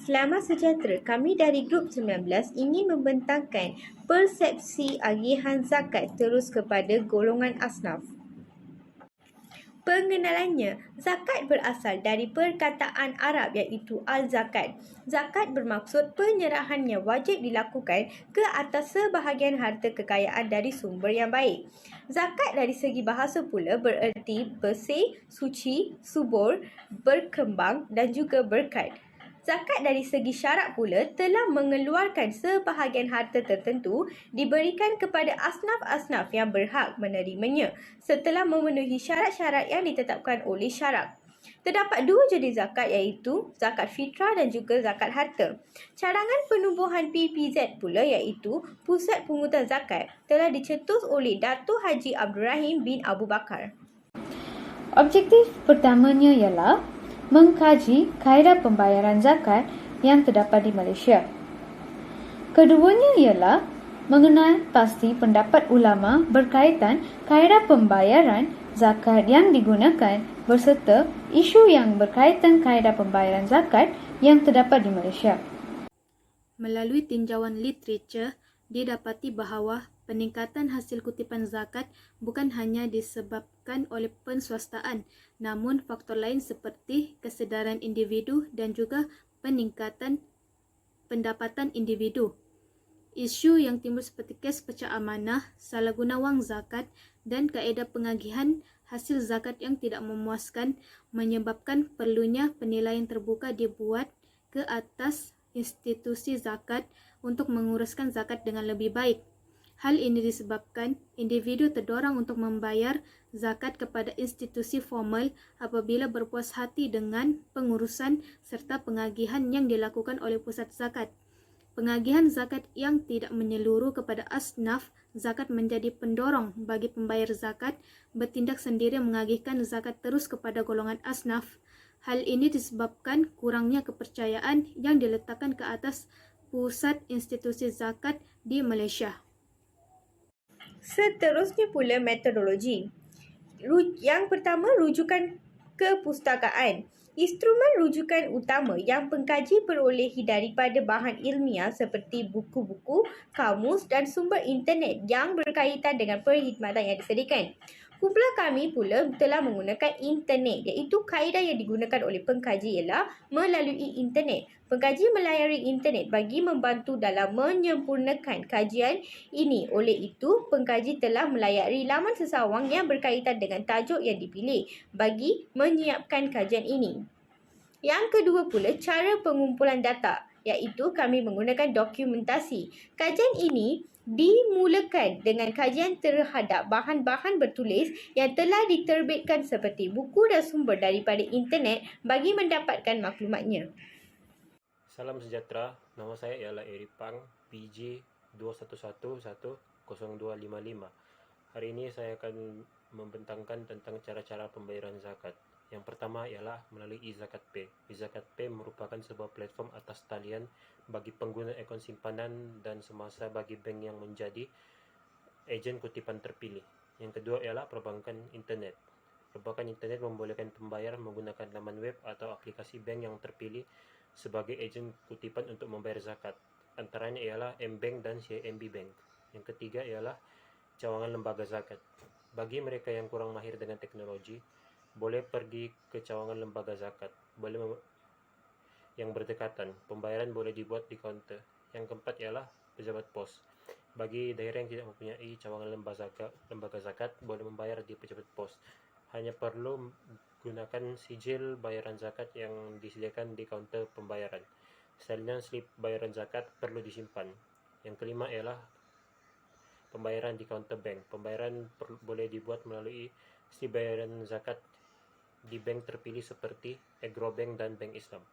Selamat sejahtera, kami dari Grup 19 ingin membentangkan persepsi agihan zakat terus kepada golongan asnaf. Pengenalannya, zakat berasal dari perkataan Arab iaitu al-zakat. Zakat bermaksud penyerahannya wajib dilakukan ke atas sebahagian harta kekayaan dari sumber yang baik. Zakat dari segi bahasa pula bererti bersih, suci, subur, berkembang dan juga berkat. Zakat dari segi syarak pula telah mengeluarkan sebahagian harta tertentu diberikan kepada asnaf-asnaf yang berhak menerimanya setelah memenuhi syarat-syarat yang ditetapkan oleh syarak. Terdapat dua jenis zakat iaitu zakat fitrah dan juga zakat harta. Cadangan penubuhan PPZ pula iaitu Pusat Pungutan Zakat telah dicetus oleh Dato' Haji Abdul Rahim bin Abu Bakar. Objektif pertamanya ialah mengkaji kaedah pembayaran zakat yang terdapat di Malaysia. Keduanya ialah mengenal pasti pendapat ulama berkaitan kaedah pembayaran zakat yang digunakan berserta isu yang berkaitan kaedah pembayaran zakat yang terdapat di Malaysia. Melalui tinjauan literatur, didapati bahawa peningkatan hasil kutipan zakat bukan hanya disebabkan oleh penswastaan, namun faktor lain seperti kesedaran individu dan juga peningkatan pendapatan individu. Isu yang timbul seperti kes pecah amanah, salah guna wang zakat dan kaedah pengagihan hasil zakat yang tidak memuaskan menyebabkan perlunya penilaian terbuka dibuat ke atas institusi zakat untuk menguruskan zakat dengan lebih baik. Hal ini disebabkan individu terdorong untuk membayar zakat kepada institusi formal apabila berpuas hati dengan pengurusan serta pengagihan yang dilakukan oleh pusat zakat. Pengagihan zakat yang tidak menyeluruh kepada asnaf zakat menjadi pendorong bagi pembayar zakat bertindak sendiri mengagihkan zakat terus kepada golongan asnaf. Hal ini disebabkan kurangnya kepercayaan yang diletakkan ke atas pusat institusi zakat di Malaysia. Seterusnya pula metodologi. Yang pertama, rujukan kepustakaan. Instrumen rujukan utama yang pengkaji perolehi daripada bahan ilmiah seperti buku-buku, kamus dan sumber internet yang berkaitan dengan perkhidmatan yang disediakan. Kumpulan kami pula telah menggunakan internet iaitu kaedah yang digunakan oleh pengkaji ialah melalui internet. Pengkaji melayari internet bagi membantu dalam menyempurnakan kajian ini. Oleh itu, pengkaji telah melayari laman sesawang yang berkaitan dengan tajuk yang dipilih bagi menyiapkan kajian ini. Yang kedua pula, cara pengumpulan data iaitu kami menggunakan dokumentasi. Kajian ini dimulakan dengan kajian terhadap bahan-bahan bertulis yang telah diterbitkan seperti buku dan sumber daripada internet bagi mendapatkan maklumatnya. Salam sejahtera, nama saya ialah Eri Pang, PJ 21110255. Hari ini saya akan membentangkan tentang cara-cara pembayaran zakat. Yang pertama ialah melalui e-Zakat Pay. e-Zakat Pay merupakan sebuah platform atas talian bagi pengguna akaun simpanan dan semasa bagi bank yang menjadi ejen kutipan terpilih. Yang kedua ialah perbankan internet. Perbankan internet membolehkan pembayar menggunakan laman web atau aplikasi bank yang terpilih sebagai ejen kutipan untuk membayar zakat. Antaranya ialah M-Bank dan CIMB Bank. Yang ketiga ialah cawangan lembaga zakat. Bagi mereka yang kurang mahir dengan teknologi, boleh pergi ke cawangan lembaga zakat. Yang berdekatan, pembayaran boleh dibuat di kaunter. Yang keempat ialah pejabat pos. Bagi daerah yang tidak mempunyai cawangan lembaga zakat, boleh membayar di pejabat pos. Hanya perlu gunakan sijil bayaran zakat yang disediakan di kaunter pembayaran. Salinan slip bayaran zakat perlu disimpan. Yang kelima ialah pembayaran di kaunter bank. Pembayaran boleh dibuat melalui slip bayaran zakat di bank terpilih seperti Agrobank dan Bank Islam.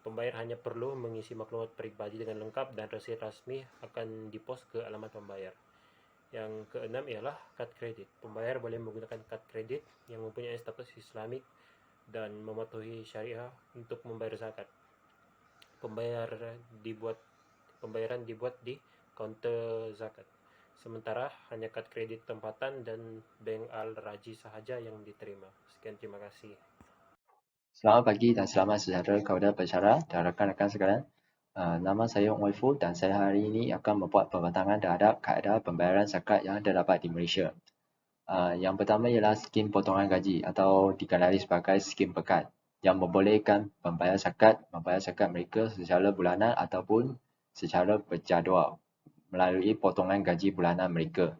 Pembayar hanya perlu mengisi maklumat peribadi dengan lengkap dan resit rasmi akan dipos ke alamat pembayar. Yang keenam ialah kad kredit. Pembayar boleh menggunakan kad kredit yang mempunyai status Islamik dan mematuhi syariah untuk membayar zakat. Pembayaran dibuat di kaunter zakat. Sementara hanya kad kredit tempatan dan bank Al-Raji sahaja yang diterima. Sekian, terima kasih. Selamat pagi dan selamat sejahtera kepada pensyarah dan rakan-rakan sekalian. Nama saya Ong Wai Fu dan saya hari ini akan membuat pembentangan terhadap kaedah pembayaran zakat yang terdapat di Malaysia. Yang pertama ialah skim potongan gaji atau dikenali sebagai skim pekat yang membolehkan membayar zakat mereka secara bulanan ataupun secara berjadual melalui potongan gaji bulanan mereka.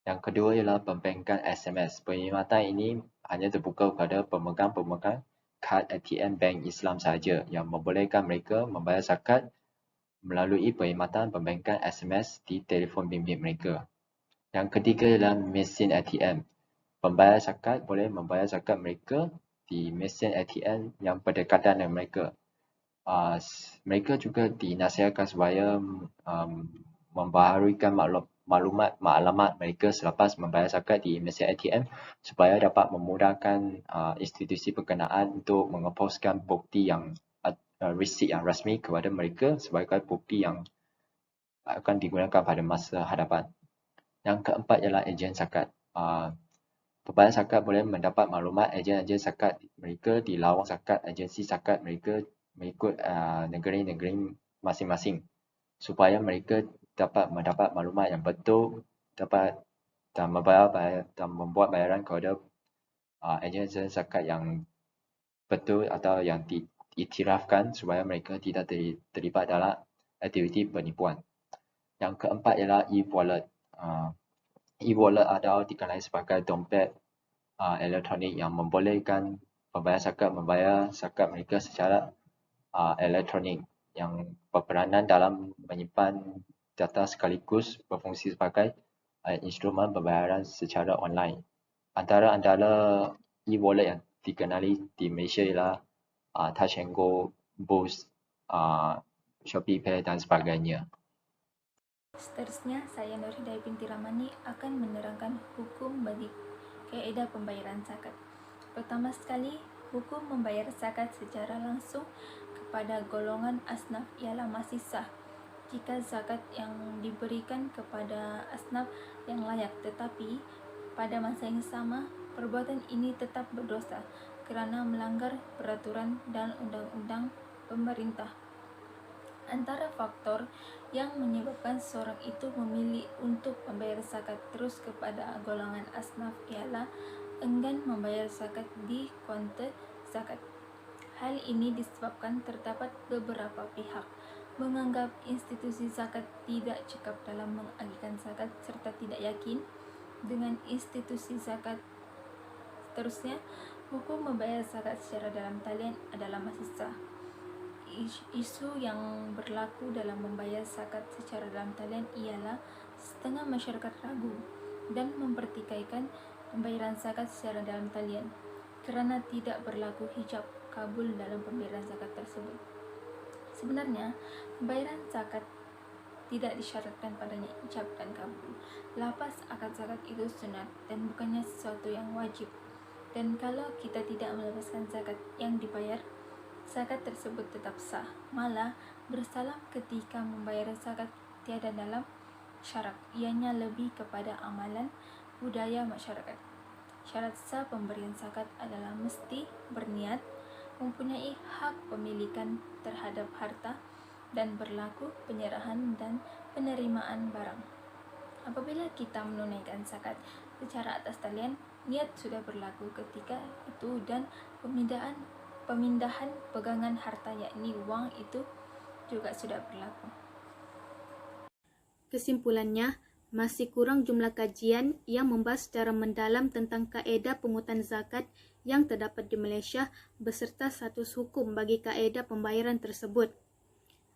Yang kedua ialah pembankan SMS. Perkhidmatan ini hanya terbuka kepada pemegang-pemegang kad ATM Bank Islam sahaja yang membolehkan mereka membayar zakat melalui perkhidmatan pembankan SMS di telefon bimbit mereka. Yang ketiga ialah mesin ATM. Pembayar zakat boleh membayar zakat mereka di mesin ATM yang berdekatan dengan mereka. Mereka juga dinasihatkan supaya membaharukan maklumat mereka selepas membayar zakat di mesin ATM supaya dapat memudahkan institusi berkenaan untuk mengepostkan bukti yang resit yang rasmi kepada mereka sebagai bukti yang akan digunakan pada masa hadapan. Yang keempat ialah ejen zakat. Pembayar zakat boleh mendapat maklumat ejen-ejen zakat mereka di lawang zakat agensi zakat mereka mengikut negeri-negeri masing-masing supaya mereka dapat mendapat maklumat yang betul dan membuat bayaran kepada ejen-ejen zakat yang betul atau yang diiktirafkan supaya mereka tidak terlibat dalam aktiviti penipuan. Yang keempat ialah e-wallet. E-wallet adalah dikenali sebagai dompet elektronik yang membolehkan pembayar zakat membayar zakat mereka secara elektronik yang berperanan dalam menyimpan data sekaligus berfungsi sebagai instrumen pembayaran secara online. Antara e-wallet yang dikenali di Malaysia ialah Touch 'n Go, Boost, Shopee Pay dan sebagainya. Seterusnya, saya Nurhidayah binti Ramani akan menerangkan hukum bagi kaedah pembayaran zakat. Pertama sekali, hukum membayar zakat secara langsung kepada golongan asnaf ialah masih sah jika zakat yang diberikan kepada asnaf yang layak, tetapi pada masa yang sama, perbuatan ini tetap berdosa kerana melanggar peraturan dan undang-undang pemerintah. Antara faktor yang menyebabkan seorang itu memilih untuk membayar zakat terus kepada golongan asnaf ialah enggan membayar zakat di kaunter zakat. Hal ini disebabkan terdapat beberapa pihak menganggap institusi zakat tidak cekap dalam mengagihkan zakat serta tidak yakin dengan institusi zakat. Seterusnya, hukum membayar zakat secara dalam talian adalah masih sah. Isu yang berlaku dalam membayar zakat secara dalam talian ialah setengah masyarakat ragu dan mempertikaikan pembayaran zakat secara dalam talian kerana tidak berlaku hijab kabul dalam pembayaran zakat tersebut. Sebenarnya, pembayaran zakat tidak disyaratkan padanya ijab dan kabul. Lapas akad zakat itu sunat dan bukannya sesuatu yang wajib. Dan kalau kita tidak melepaskan zakat yang dibayar, zakat tersebut tetap sah. Malah bersalah ketika membayar zakat tiada dalam syarat. Ianya lebih kepada amalan budaya masyarakat. Syarat sah pemberian zakat adalah mesti berniat, mempunyai hak pemilikan terhadap harta, dan berlaku penyerahan dan penerimaan barang. Apabila kita menunaikan zakat secara atas talian, niat sudah berlaku ketika itu dan pemindahan pegangan harta yakni wang itu juga sudah berlaku. Kesimpulannya, masih kurang jumlah kajian yang membahas secara mendalam tentang kaedah pungutan zakat yang terdapat di Malaysia beserta status hukum bagi kaedah pembayaran tersebut.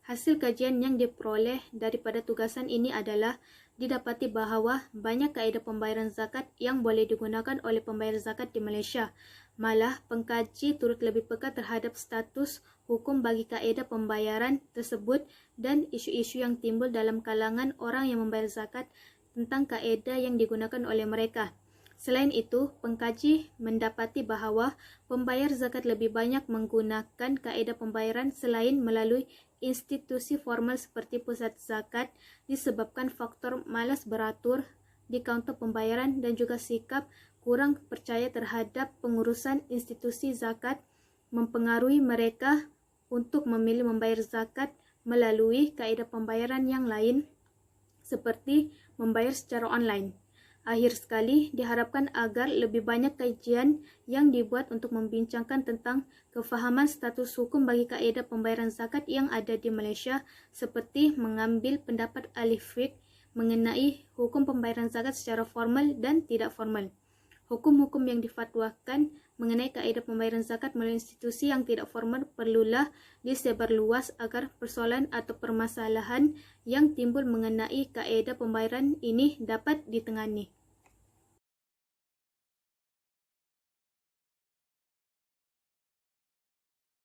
Hasil kajian yang diperoleh daripada tugasan ini adalah didapati bahawa banyak kaedah pembayaran zakat yang boleh digunakan oleh pembayar zakat di Malaysia. Malah, pengkaji turut lebih peka terhadap status hukum bagi kaedah pembayaran tersebut dan isu-isu yang timbul dalam kalangan orang yang membayar zakat tentang kaedah yang digunakan oleh mereka. Selain itu, pengkaji mendapati bahawa pembayar zakat lebih banyak menggunakan kaedah pembayaran selain melalui institusi formal seperti pusat zakat disebabkan faktor malas beratur di kaunter pembayaran dan juga sikap kurang percaya terhadap pengurusan institusi zakat mempengaruhi mereka untuk memilih membayar zakat melalui kaedah pembayaran yang lain seperti membayar secara online. Akhir sekali, diharapkan agar lebih banyak kajian yang dibuat untuk membincangkan tentang kefahaman status hukum bagi kaedah pembayaran zakat yang ada di Malaysia, seperti mengambil pendapat ahli fiqh mengenai hukum pembayaran zakat secara formal dan tidak formal. Hukum-hukum yang difatwakan mengenai kaedah pembayaran zakat melalui institusi yang tidak formal perlulah disebarluas agar persoalan atau permasalahan yang timbul mengenai kaedah pembayaran ini dapat ditangani.